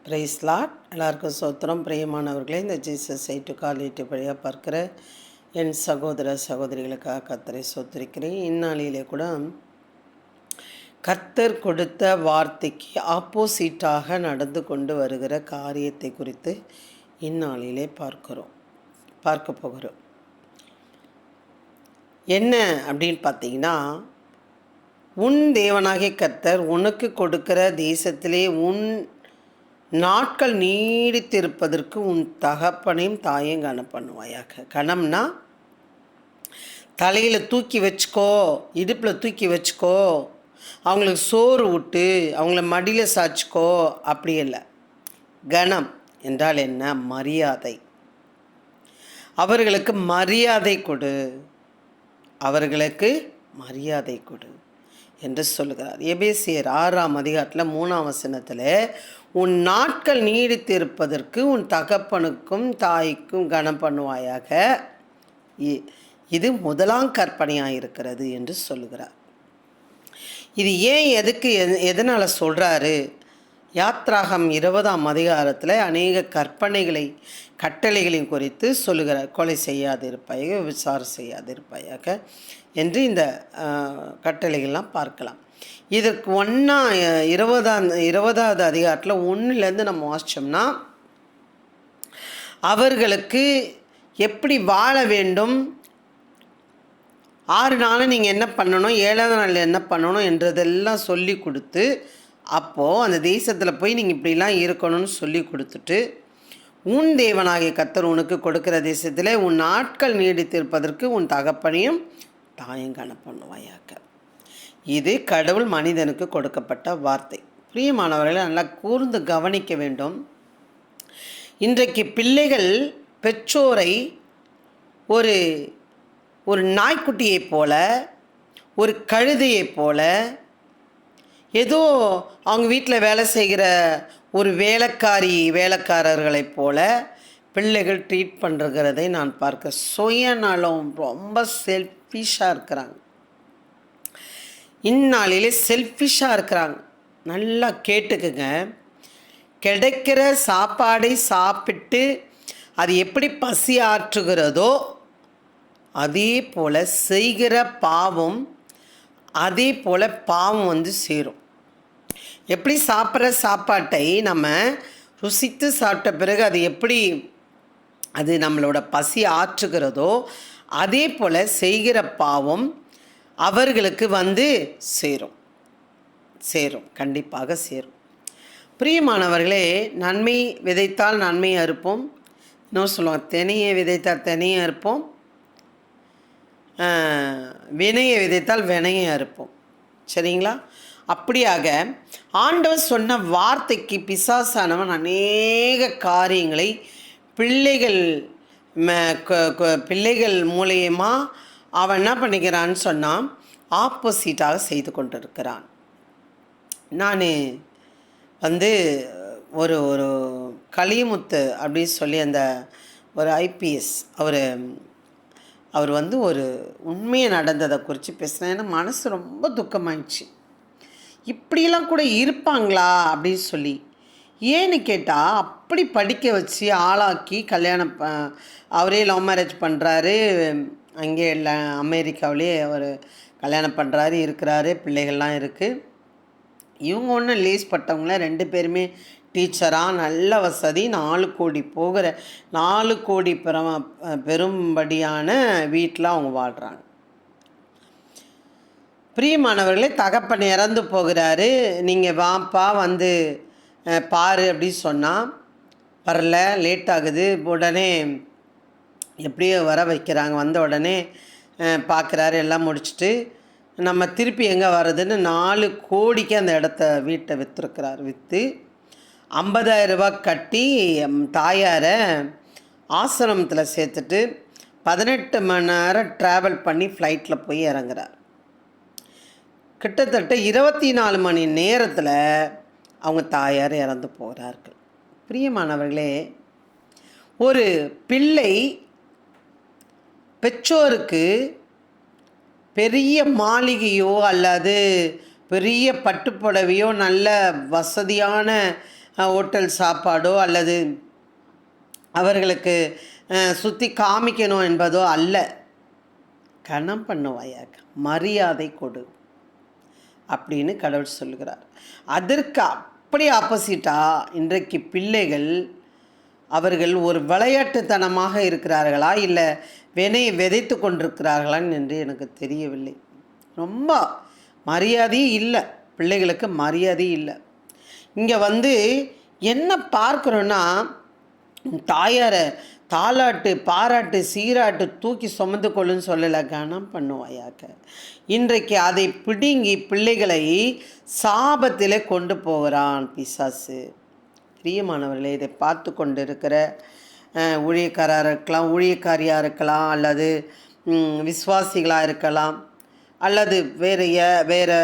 Price lot. எல்லாருக்கும் சோத்திரம். பிரியமானவர்களே, இந்த ஜீசஸ் ஐ டு கால் இட்டு வழியாக பார்க்குற என் சகோதர சகோதரிகளுக்காக கர்த்தரை சோத்திருக்கிறேன். இந்நாளிலே கூட கர்த்தர் கொடுத்த வார்த்தைக்கு ஆப்போசிட்டாக நடந்து கொண்டு வருகிற காரியத்தை குறித்து இந்நாளிலே பார்க்க போகிறோம். என்ன அப்படின்னு பார்த்தீங்கன்னா, உன் தேவனாகிய கர்த்தர் உனக்கு கொடுக்கிற தேசத்திலே உன் நாட்கள் நீடித்திருப்பதற்கு உன் தகப்பனையும் தாயையும் கனம் பண்ணுவாயாக. கணம்னா தலையில் தூக்கி வச்சுக்கோ, இடுப்பில் தூக்கி வச்சுக்கோ, அவங்களுக்கு சோறு விட்டு அவங்கள மடியில் சாய்ச்சிக்கோ, அப்படி இல்லை. கணம் என்றால் என்ன? மரியாதை. அவர்களுக்கு மரியாதை கொடு, அவர்களுக்கு மரியாதை கொடு என்று சொல்லுகிறார். எபேசியர் 6ஆம் அதிகாரத்தில் 3ஆம் வசனத்தில், உன் நாட்கள் நீடித்திருப்பதற்கு உன் தகப்பனுக்கும் தாய்க்கும் கனம் பண்ணுவாயாக, இது முதலாம் கற்பனையாக இருக்கிறது என்று சொல்லுகிறார். இது ஏன் எதனால் சொல்கிறாரு? யாத்ராகம் 20ஆம் அதிகாரத்தில் அநேக கட்டளைகளையும் குறித்து சொல்லுகிறார். கொலை செய்யாதிருப்பாயாக, விசாரம் செய்யாதிருப்பாயாக என்று இந்த கட்டளைகள்லாம் பார்க்கலாம். இதற்கு 20ஆவது அதிகாரத்தில் 1லேருந்து நம்ம வாசித்தோம்னா, அவர்களுக்கு எப்படி வாழ வேண்டும், 6 நாள் நீங்கள் என்ன பண்ணணும், 7ஆவது நாள் என்ன பண்ணணும் என்றதெல்லாம் சொல்லி கொடுத்து, அப்போது அந்த தேசத்தில் போய் நீங்கள் இப்படிலாம் இருக்கணும்னு சொல்லி கொடுத்துட்டு, உன் தேவனாகிய கர்த்தர் உனக்கு கொடுக்கிற தேசத்தில் உன் நாட்கள் நீடித்திருப்பதற்கு உன் தகப்பனையும் தாயும் கனம் பண்ணுவாயாக. இது கடவுள் மனிதனுக்கு கொடுக்கப்பட்ட வார்த்தை. பிரியமானவர்களை நல்லா கூர்ந்து கவனிக்க வேண்டும். இன்றைக்கு பிள்ளைகள் பெற்றோரை ஒரு ஒரு நாய்க்குட்டியைப் போல, ஒரு கழுதையைப் போல, ஏதோ அவங்க வீட்டில் வேலை செய்கிற ஒரு வேலைக்காரர்களைப் போல பிள்ளைகள் ட்ரீட் பண்ணுறதை நான் பார்க்க. சுயநலம், ரொம்ப செல்ஃபிஷாக இருக்கிறாங்க. இந்நாளிலே செல்ஃபிஷாக இருக்கிறாங்க. நல்லா கேட்டுக்குங்க. கிடைக்கிற சாப்பாடை சாப்பிட்டு அது எப்படி பசி ஆற்றுகிறதோ அதே போல் செய்கிற பாவம், அதே போல் பாவம் வந்து சேரும். எப்படி சாப்பிட்ற சாப்பாட்டை நம்ம ருசித்து சாப்பிட்ட பிறகு அது எப்படி அது நம்மளோட பசி ஆற்றுகிறதோ அதே போல் செய்கிற பாவம் அவர்களுக்கு வந்து சேரும், கண்டிப்பாக சேரும். பிரியமானவர்களே, நன்மை விதைத்தால் நன்மை அறுப்போம். இன்னும் சொல்லுவாங்க, தினையை விதைத்தால் தினையை அறுப்போம், வினையை விதைத்தால் வினையை அறுப்போம். சரிங்களா? அப்படியாக ஆண்டவர் சொன்ன வார்த்தைக்கு பிசாசானவன் அநேக காரியங்களை பிள்ளைகள் மூலியமா அவன் என்ன பண்ணிக்கிறான்னு சொன்னால் ஆப்போசிட்டாக செய்து கொண்டிருக்கிறான். நான் வந்து ஒரு ஒரு கலிமுத்து அப்படின்னு சொல்லி அந்த ஒரு ஐபிஎஸ் அவர் வந்து ஒரு உண்மையை நடந்ததை குறித்து பேசினேன். ஏன்னா மனசு ரொம்ப துக்கமாயிடுச்சு. இப்படியெல்லாம் கூட இருப்பாங்களா அப்படின்னு சொல்லி. ஏன்னு கேட்டால், அப்படி படிக்க வச்சு ஆளாக்கி அவரே லவ் மேரேஜ் பண்ணுறாரு. அங்கே அமெரிக்காவிலே அவர் கல்யாணம் பண்ணுறாரு, இருக்கிறாரு, பிள்ளைகள்லாம் இருக்குது. இவங்க ஒன்றும் லேஸ் பட்டவங்கள, 2 பேருமே டீச்சராக, நல்ல வசதி, 4 கோடி பெரும்படியான வீட்டில் அவங்க வாழ்கிறாங்க. பிரியமானவர்களே, தகப்பன் இறந்து போகிறாரு. நீங்கள் வாப்பா வந்து பாரு அப்படின்னு சொன்னால் வரல, லேட் ஆகுது. உடனே எப்படியோ வர வைக்கிறாங்க. வந்த உடனே பார்க்குறாரு, எல்லாம் முடிச்சுட்டு நம்ம திருப்பி எங்கே வர்றதுன்னு 4 கோடிக்கு அந்த வீட்டை விற்று 50,000 ரூபாய் கட்டி தாயாரை ஆசிரமத்தில் சேர்த்துட்டு 18 மணி நேரம் ட்ராவல் பண்ணி ஃப்ளைட்டில் போய் இறங்குறார். கிட்டத்தட்ட 24 மணி நேரத்தில் அவங்க தாயார் இறந்து போகிறார்கள். பிரியமானவர்களே, ஒரு பிள்ளை பெற்றோருக்கு பெரிய மாளிகையோ அல்லது பெரிய பட்டுப்புடவையோ நல்ல வசதியான ஹோட்டல் சாப்பாடோ அல்லது அவர்களுக்கு சுற்றி காமிக்கணும் என்பதோ அல்ல. கனம் பண்ணுவாயாக, மரியாதை கொடு அப்படின்னு கடவுள் சொல்கிறார். அதற்கு அப்படி ஆப்போசிட்டாக இன்றைக்கு பிள்ளைகள் அவர்கள் ஒரு விளையாட்டுத்தனமாக இருக்கிறார்களா இல்லை விதைத்து கொண்டிருக்கிறார்களான்னு என்று எனக்கு தெரியவில்லை. ரொம்ப மரியாதையே இல்லை, பிள்ளைகளுக்கு மரியாதை இல்லை. இங்கே என்ன பார்க்குறோன்னா, தாயாரை தாலாட்டு பாராட்டு சீராட்டு தூக்கி சுமந்து கொள்ளுன்னு சொல்லலை, கனம் பண்ணுவாயாக. இன்றைக்கு அதை பிடுங்கி பிள்ளைகளை சாபத்திலே கொண்டு போகிறான் பிசாசு. பிரியமானவர்களே, இதை பார்த்து கொண்டு இருக்கிற ஊழியக்காராக இருக்கலாம், ஊழியக்காரியாக இருக்கலாம், அல்லது விசுவாசிகளாக இருக்கலாம், அல்லது வேறு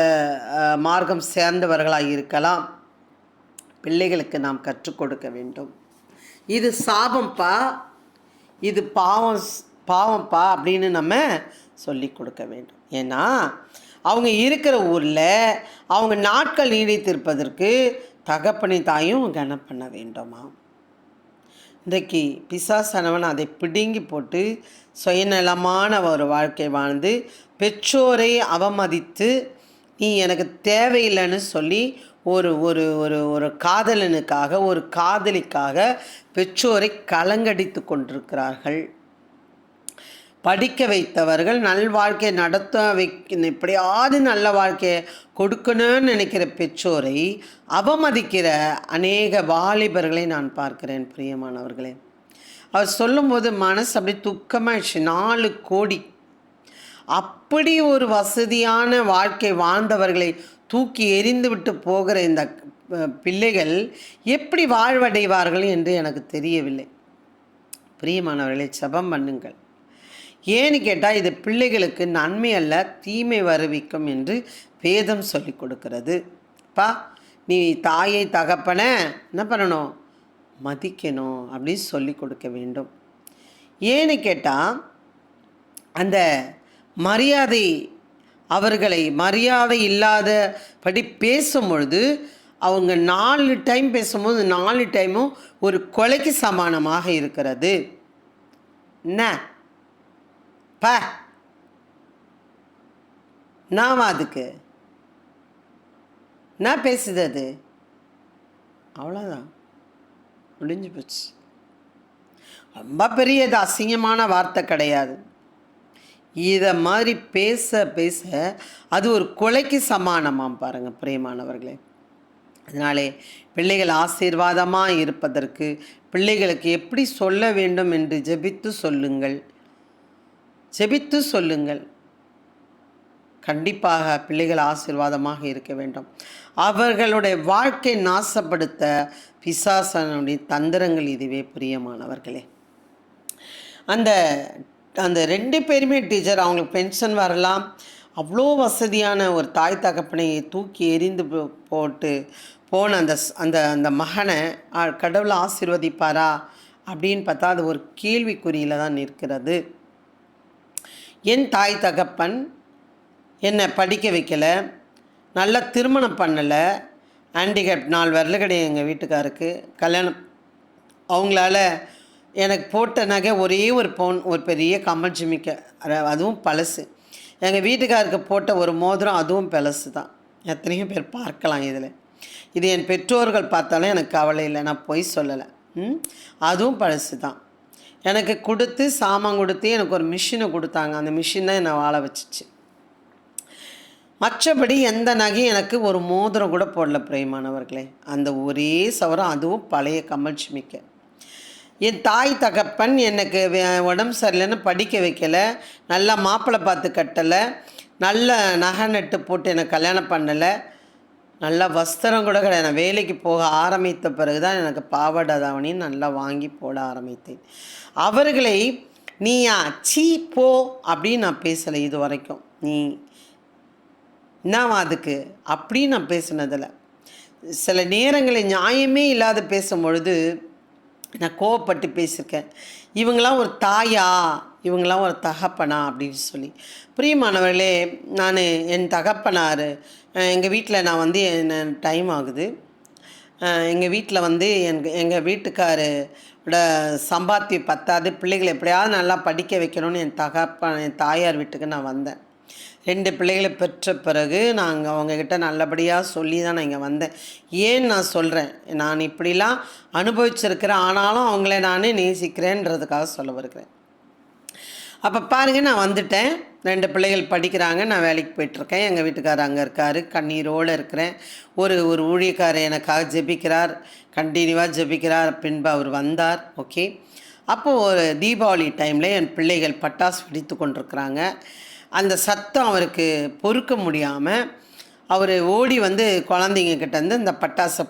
மார்க்கம் சேர்ந்தவர்களாக இருக்கலாம். பிள்ளைகளுக்கு நாம் கற்றுக் கொடுக்க வேண்டும். இது சாபம்ப்பா, இது பாவம்ப்பா அப்படின்னு நம்ம சொல்லி கொடுக்க வேண்டும். ஏன்னா அவங்க இருக்கிற ஊரில் அவங்க நாட்கள் நீடித்திருப்பதற்கு தகப்பனை தாயும் கனம் பண்ண வேண்டுமா. இன்றைக்கு பிசாசானவன் அதை பிடுங்கி போட்டு சுயநலமான ஒரு வாழ்க்கை வாழ்ந்து பெற்றோரை அவமதித்து நீ எனக்கு தேவையில்லைன்னு சொல்லி ஒரு ஒரு ஒரு ஒரு காதலனுக்காக ஒரு காதலிக்காக பெற்றோரை கலங்கடித்து கொண்டிருக்கிறார்கள். படிக்க வைத்தவர்கள் நல்வாழ்க்கையை எப்படியாவது நல்ல வாழ்க்கையை கொடுக்கணும்னு நினைக்கிற பெற்றோரை அவமதிக்கிற அநேக வாலிபர்களை நான் பார்க்கிறேன். பிரியமானவர்களே, அவர் சொல்லும்போது மனசு அப்படி துக்கமாகிடுச்சு. 4 கோடி அப்படி ஒரு வசதியான வாழ்க்கை வாழ்ந்தவர்களை தூக்கி எறிந்து விட்டு போகிற இந்த பிள்ளைகள் எப்படி வாழ்வடைவார்கள் என்று எனக்கு தெரியவில்லை. பிரியமானவர்களை, ஜெபம் பண்ணுங்கள். ஏன்னு கேட்டால் இது பிள்ளைகளுக்கு நன்மை அல்ல, தீமை வருவிக்கும் என்று வேதம் சொல்லி கொடுக்கிறது. நீ தாயை தகப்பனை என்ன பண்ணணும், மதிக்கணும் அப்படின்னு சொல்லி கொடுக்க வேண்டும். ஏன்னு கேட்டால் அந்த மரியாதை அவர்களை மரியாதை இல்லாதபடி பேசும்பொழுது அவங்க 4 டைம் பேசும்போது 4 டைமும் ஒரு கொலைக்கு சமானமாக இருக்கிறது. என்ன நான் அதுக்கு நான் பேசுது அது அவ்வளோதான், முடிஞ்சு போச்சு. ரொம்ப பெரியது அசிங்கமான வார்த்தை கிடையாது. இதை மாதிரி பேச பேச அது ஒரு கொலைக்கு சமானமாம் பாருங்கள் பிரியமானவர்களே. அதனாலே பிள்ளைகள் ஆசீர்வாதமாக இருப்பதற்கு பிள்ளைகளுக்கு எப்படி சொல்ல வேண்டும் என்று ஜெபித்து சொல்லுங்கள். கண்டிப்பாக பிள்ளைகள் ஆசீர்வாதமாக இருக்க வேண்டும். அவர்களுடைய வாழ்க்கை நாசப்படுத்த பிசாசனுடைய தந்திரங்கள் இதுவே பிரியமானவர்களே. அந்த அந்த 2 பேருமே டீச்சர், அவங்களுக்கு பென்ஷன் வரலாம், அவ்வளோ வசதியான ஒரு தாய் தகப்பனை தூக்கி எறிந்து போட்டு போன அந்த அந்த அந்த மகனை கடவுளை ஆசீர்வதிப்பாரா அப்படின்னு பார்த்தா அது ஒரு கேள்விக்குறியில் தான் நிற்கிறது. என் தாய் தகப்பன் என்னை படிக்க வைக்கலை, நல்லா திருமணம் பண்ணலை, ஹேண்டிகேப் 4 விரல் கிடையாது எங்கள் வீட்டுக்காருக்கு. கல்யாணம் அவங்களால எனக்கு போட்ட நகை ஒரே ஒரு பவுன், ஒரு பெரிய கம்மல் ஜிமிக்க, அதுவும் பழசு. எங்கள் வீட்டுக்காருக்கு போட்ட ஒரு மோதிரம், அதுவும் பழசு தான். எத்தனையோ பேர் பார்க்கலாம் இதில். இது என் பெற்றோர்கள் பார்த்தாலும் எனக்கு கவலை இல்லை, நான் பொய் சொல்லலை. அதுவும் பழசு தான். எனக்கு கொடுத்து சாமான் கொடுத்து எனக்கு ஒரு மிஷினை கொடுத்தாங்க. அந்த மிஷின் தான் என்னை வாழ வச்சிச்சு. மற்றபடி எந்த நகையும் எனக்கு ஒரு மோதிரம் கூட போடல பிரியமானவர்களே. அந்த ஒரே சவரம், அதுவும் பழைய கம்மல் ஜிமிக்க. என் தாய் தகப்பன் எனக்கு உடம்பு சரியில்லைன்னு படிக்க வைக்கலை, நல்லா மாப்பிள்ளை பார்த்து கட்டலை, நல்ல நகை நட்டு போட்டு எனக்கு கல்யாணம் பண்ணலை, நல்லா வஸ்திரம் கூட கிடையாது. நான் வேலைக்கு போக ஆரம்பித்த பிறகு தான் எனக்கு பாவாடை தாவணின்னு நல்லா வாங்கி போட ஆரம்பித்தேன். அவர்களை நீயா சீ போ அப்படின்னு நான் பேசலை இது வரைக்கும். நீ என்னவா அதுக்கு அப்படின்னு நான் பேசினதில்லை. சில நேரங்களில் நியாயமே இல்லாத பேசும்பொழுது நான் கோவப்பட்டு பேசியிருக்கேன். இவங்களாம் ஒரு தாயா, இவங்களாம் ஒரு தகப்பனா அப்படின்னு சொல்லி. பிரியமானவர்களே, நான் என் தகப்பனார் எங்கள் வீட்டில் நான் என்ன டைம் ஆகுது, எங்கள் வீட்டில் வந்து எங்கள் வீட்டுக்காரோட சம்பாத்தியம் பத்தாது, பிள்ளைகளை எப்படியாவது நல்லா படிக்க வைக்கணும்னு என் தாயார் வீட்டுக்கு நான் வந்தேன். 2 பிள்ளைகளை பெற்ற பிறகு நாங்கள் அவங்கக்கிட்ட நல்லபடியாக சொல்லி தான் நான் இங்கே வந்தேன். ஏன்னு நான் சொல்கிறேன், நான் இப்படிலாம் அனுபவிச்சிருக்கிறேன், ஆனாலும் அவங்கள நான் நேசிக்கிறேன்றதுக்காக சொல்ல வருகிறேன். அப்போ பாருங்கள், நான் வந்துட்டேன். 2 பிள்ளைகள் படிக்கிறாங்க, நான் வேலைக்கு போயிட்டுருக்கேன். எங்கள் வீட்டுக்காரர் அங்கே இருக்கார், கண்ணீரோடு இருக்கிறேன். ஒரு ஊழியக்காரர் எனக்காக ஜெபிக்கிறார், கண்டினியூவாக ஜெபிக்கிறார். பின்பு அவர் வந்தார். ஓகே, அப்போது ஒரு தீபாவளி டைமில் என் பிள்ளைகள் பட்டாசு வெடித்து கொண்டிருக்கிறாங்க. அந்த சத்தம் அவருக்கு பொறுக்க முடியாமல் அவர் ஓடி வந்து குழந்தைங்க கிட்டேருந்து இந்த பட்டாசை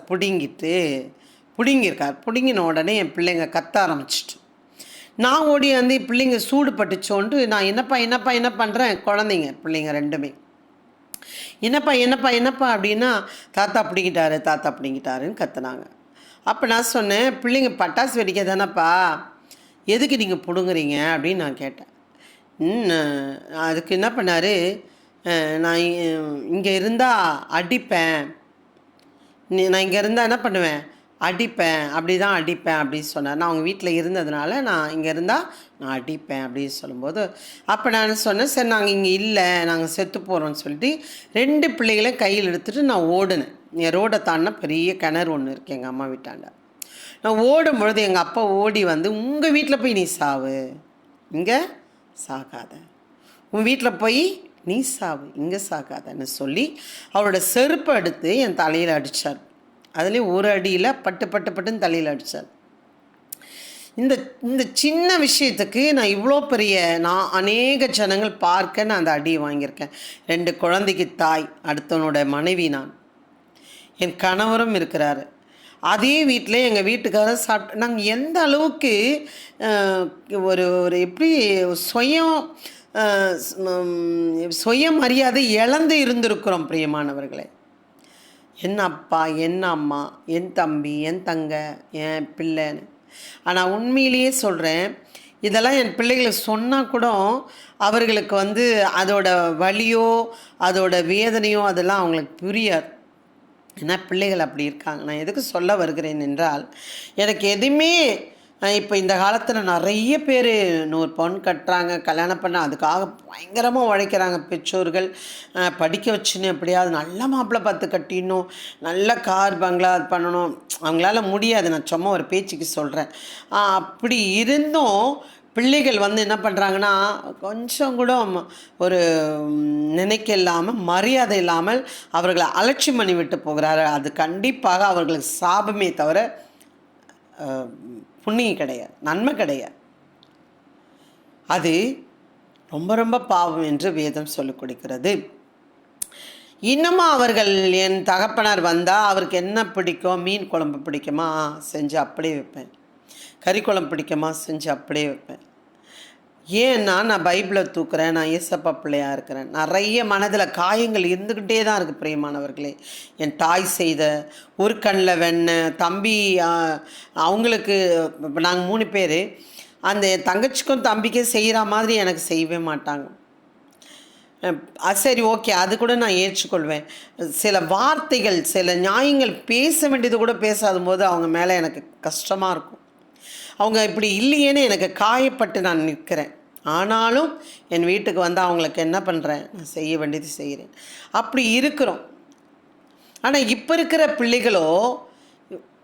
பிடுங்கியிருக்கார். பிடுங்கின உடனே என் பிள்ளைங்க கத்த ஆரம்பிச்சிட்டு, நான் ஓடி வந்து பிள்ளைங்க சூடு பட்டுச்சோன்ட்டு நான் என்ன பண்ணுறேன், குழந்தைங்க பிள்ளைங்க 2மே என்னப்பா அப்படின்னா, தாத்தா பிடிங்கிட்டாருன்னு கத்துனாங்க. அப்போ நான் சொன்னேன், பிள்ளைங்க பட்டாசு வெடிக்க தானேப்பா, எதுக்கு நீங்கள் பிடுங்குறீங்க அப்படின்னு நான் கேட்டேன். அதுக்கு என்ன பண்ணார், நான் இங்கே இருந்தால் அடிப்பேன், நான் இங்கே இருந்தால் என்ன பண்ணுவேன், அடிப்பேன் அப்படின்னு சொன்னார். நான் அவங்க வீட்டில் இருந்ததுனால நான் இங்கே இருந்தால் நான் அடிப்பேன் அப்படின்னு சொல்லும்போது, அப்போ நான் சொன்னேன், சரி நாங்கள் இங்கே இல்லை, நாங்கள் செத்து போகிறோன்னு சொல்லிட்டு 2 பிள்ளைகளையும் கையில் எடுத்துகிட்டு நான் ஓடினேன். என் ரோடை தாண்டினா பெரிய கிணறு ஒன்று இருக்குது எங்கள் அம்மா வீட்டாண்ட. நான் ஓடும்பொழுது எங்கள் அப்பா ஓடி வந்து, உங்கள் வீட்டில் போய் நீ சாவு, இங்கே சாகாத, உன் வீட்டில் போய் நீ சாவு, இங்கே சாகாதன்னு சொல்லி அவரோட செருப்பை எடுத்து என் தலையில் அடித்தார். அதுலேயும் ஒரு அடியில் பட்டுன்னு தலையில் அடித்தார். இந்த சின்ன விஷயத்துக்கு நான் இவ்வளோ பெரிய அநேக ஜனங்கள் பார்க்க நான் அந்த அடியை வாங்கியிருக்கேன். 2 குழந்தைக்கு தாய், அடுத்தவனோட மனைவி, நான், என் கணவரும் இருக்கிறாரு. அதே வீட்டில் எங்கள் வீட்டுக்காரர் சாப்பிட்டு நாங்கள் எந்த அளவுக்கு ஒரு எப்படி சுயமரியாதை இழந்து இருந்திருக்கிறோம் பிரியமானவர்களே. என் அப்பா, என் அம்மா, என் தம்பி, என் தங்க, என் பிள்ளைன்னு. ஆனால் உண்மையிலேயே சொல்கிறேன், இதெல்லாம் என் பிள்ளைகளுக்கு சொன்னால் கூட அவர்களுக்கு வந்து அதோட வலியோ அதோட வேதனையோ அதெல்லாம் அவங்களுக்கு புரியாது. ஏன்னா பிள்ளைகள் அப்படி இருக்காங்க. நான் எதுக்கு சொல்ல வருகிறேன் என்றால், எனக்கு எதுவுமே இப்போ இந்த காலத்தில் நிறைய பேர் 100 பவுன் கட்டுறாங்க, கல்யாணம் பண்ண, அதுக்காக பயங்கரமாக உழைக்கிறாங்க பெற்றோர்கள். படிக்க வச்சுன்னு எப்படியாவது நல்ல மாப்பிள்ளை பார்த்து கட்டிடணும், நல்ல கார் பங்களா அது பண்ணணும். அவங்களால முடியாது, நான் சும்மா ஒரு பேச்சுக்கு சொல்கிறேன். அப்படி இருந்தும் பிள்ளைகள் வந்து என்ன பண்ணுறாங்கன்னா, கொஞ்சம் கூட ஒரு நினைக்க இல்லாமல், மரியாதை இல்லாமல் அவர்களை அலட்சியம் பண்ணி விட்டு போகிறார்கள். அது கண்டிப்பாக அவர்களுக்கு சாபமே தவிர புண்ணியம் கிடையாது, நன்மை கிடையாது. அது ரொம்ப ரொம்ப பாவம் என்று வேதம் சொல்லிக் கொடுக்கிறது. இன்னமும் அவர்கள், என் தகப்பனார் வந்தால் அவருக்கு என்ன பிடிக்கும், மீன் குழம்பு பிடிக்குமா செஞ்சு அப்படியே வைப்பேன், கறி குழம்பு பிடிக்குமா செஞ்சு அப்படியே வைப்பேன். ஏன்னா நான் பைபிளை தூக்குறேன், நான் ஏசப்பா பிள்ளையாக இருக்கிறேன். நிறைய மனதில் காயங்கள் இருந்துக்கிட்டே தான் இருக்குது பிரியமானவர்களே. என் தாய் செய்த ஒரு கண்ணில் வெண்ணெய், தம்பி அவங்களுக்கு, இப்போ நாங்கள் 3 பேர், அந்த என் தங்கச்சிக்கும் தம்பிக்கும் செய்கிற மாதிரி எனக்கு செய்யவே மாட்டாங்க. சரி, ஓகே, அது கூட நான் ஏற்றுக்கொள்வேன். சில வார்த்தைகள், சில நியாயங்கள் பேச வேண்டியது கூட பேசாத போது அவங்க மேலே எனக்கு கஷ்டமாக இருக்கும். அவங்க இப்படி இல்லையேன்னு எனக்கு காயப்பட்டு நான் நிற்கிறேன். ஆனாலும் என் வீட்டுக்கு வந்து அவங்களுக்கு என்ன பண்ணுறேன், நான் செய்ய வேண்டியது செய்கிறேன். அப்படி இருக்கிறோம். ஆனால் இப்போ இருக்கிற பிள்ளைகளோ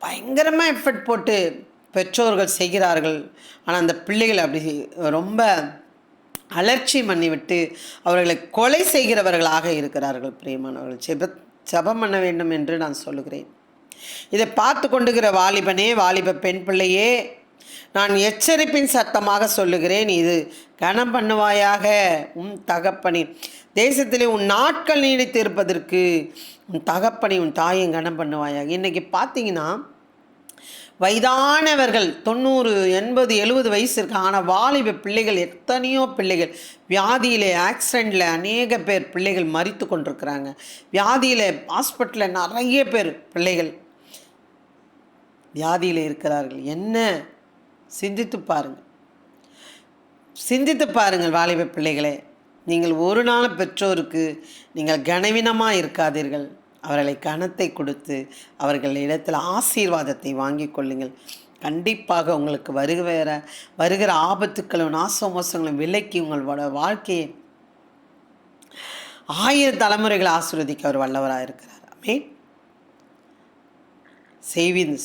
பயங்கரமாக எஃபர்ட் போட்டு பெற்றோர்கள் செய்கிறார்கள். ஆனால் அந்த பிள்ளைகளை அப்படி ரொம்ப அலட்சி பண்ணிவிட்டு அவர்களை கொலை செய்கிறவர்களாக இருக்கிறார்கள். பிரியமானவர்கள், ஜெபம் பண்ண வேண்டும் என்று நான் சொல்லுகிறேன். இதை பார்த்து கொண்டுகிற வாலிபனே, வாலிப பெண் பிள்ளையே, நான் எச்சரிப்பின் சத்தமாக சொல்லுகிறேன், இது கனம் பண்ணுவாயாக உன் தகப்பனி தேசத்திலே உன் நாட்கள் நீடித்து இருப்பதற்கு உன் தகப்பனை உன் தாயும் கனம் பண்ணுவாயாக. இன்றைக்கி பார்த்தீங்கன்னா வயதானவர்கள் 90, 80, 70 வயசு இருக்கு. ஆனால் வாலிப பிள்ளைகள், எத்தனையோ பிள்ளைகள் வியாதியில், ஆக்சிடெண்ட்டில் அநேக பேர் பிள்ளைகள் மரித்து கொண்டிருக்கிறாங்க. வியாதியில் ஹாஸ்பிட்டலில் நிறைய பேர் பிள்ளைகள் வியாதியில் இருக்கிறார்கள். என்ன சிந்தித்து பாருங்கள் வாலிப பிள்ளைகளே. நீங்கள் ஒரு நாள் பெற்றோருக்கு நீங்கள் கனவீனமாக இருக்காதீர்கள். அவர்களை கனத்தை கொடுத்து அவர்கள் இடத்துல ஆசீர்வாதத்தை வாங்கி கொள்ளுங்கள். கண்டிப்பாக உங்களுக்கு வருகிற ஆபத்துக்களும் நாசமோசங்களும் விலக்கி உங்களோட வாழ்க்கையை 1000 தலைமுறைகளை ஆசீர்வதிக்க அவர் வல்லவராக இருக்கிறார். ஆமென்.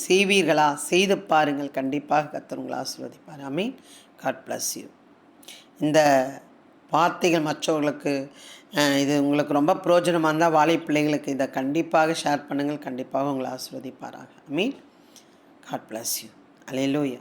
செய்வீர்களா? செய்து பாருங்கள். கண்டிப்பாக கர்த்தர் உங்களை ஆசீர்வதிப்பார். ஆமென். God bless you. இந்த வார்த்தைகள் மற்றவர்களுக்கு இது உங்களுக்கு ரொம்ப பிரயோஜனமாக இருந்தால் வாழை பிள்ளைகளுக்கு இதை கண்டிப்பாக ஷேர் பண்ணுங்கள். கண்டிப்பாக உங்களை ஆசீர்வதிப்பாராக. ஆமென். God bless you. அல்லேலூயா.